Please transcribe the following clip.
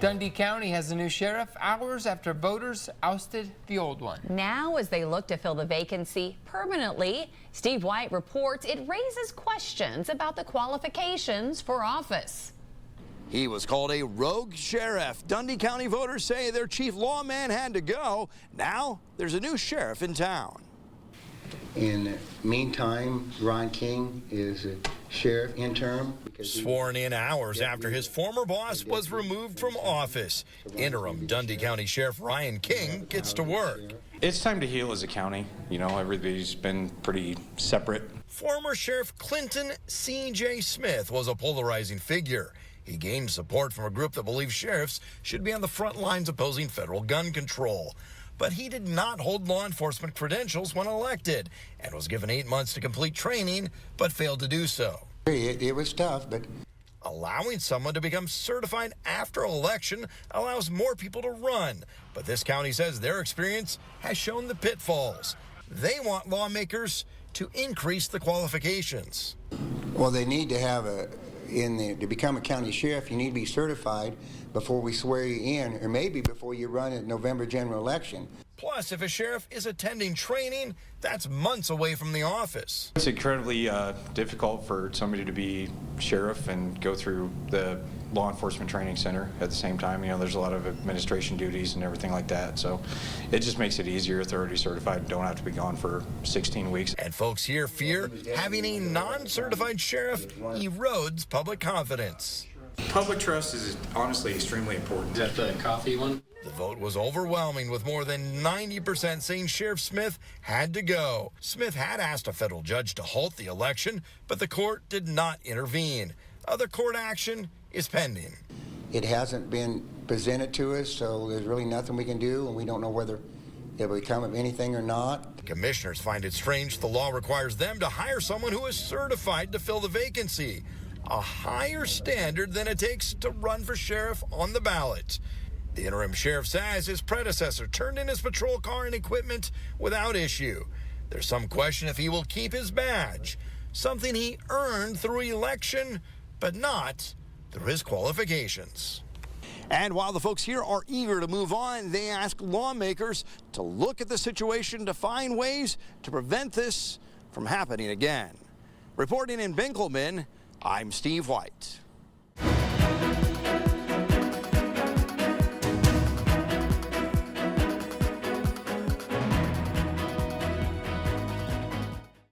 Dundy County has a new sheriff hours after voters ousted the old one. Now, as they look to fill the vacancy permanently, Steve White reports it raises questions about the qualifications for office. He was called a rogue sheriff. Dundy County voters say their chief lawman had to go. Now there's a new sheriff in town. In the meantime, Ron King is a sheriff interim. Sworn in hours after his former boss was removed from office. Interim Dundy County Sheriff Ryan King gets to work. It's time to heal as a county. You know, everybody's been pretty separate. Former Sheriff Clinton C.J. Smith was a polarizing figure. He gained support from a group that believes sheriffs should be on the front lines opposing federal gun control. But he did not hold law enforcement credentials when elected and was given 8 months to complete training, but failed to do so. It was tough, but allowing someone to become certified after election allows more people to run. But this county says their experience has shown the pitfalls. They want lawmakers to increase the qualifications. Well, they need to have to become a county sheriff, you need to be certified before we swear you in, or maybe before you run a November general election. Plus, if a sheriff is attending training, that's months away from the office. It's incredibly difficult for somebody to be sheriff and go through the law enforcement training center at the same time. You know, there's a lot of administration duties and everything like that, so it just makes it easier if they're already certified and don't have to be gone for 16 weeks. And folks here fear having a non-certified sheriff erodes public confidence. Public trust is honestly extremely important. Is that the coffee one? The vote was overwhelming, with more than 90% saying Sheriff Smith had to go. Smith had asked a federal judge to halt the election, but the court did not intervene. Other court action is pending. It hasn't been presented to us, so there's really nothing we can do, and we don't know whether it will become of anything or not. Commissioners find it strange the law requires them to hire someone who is certified to fill the vacancy, a higher standard than it takes to run for sheriff on the ballot. The interim sheriff says his predecessor turned in his patrol car and equipment without issue. There's some question if he will keep his badge, something he earned through election, but not through his qualifications. And while the folks here are eager to move on, they ask lawmakers to look at the situation to find ways to prevent this from happening again. Reporting in Benkelman, I'm Steve White.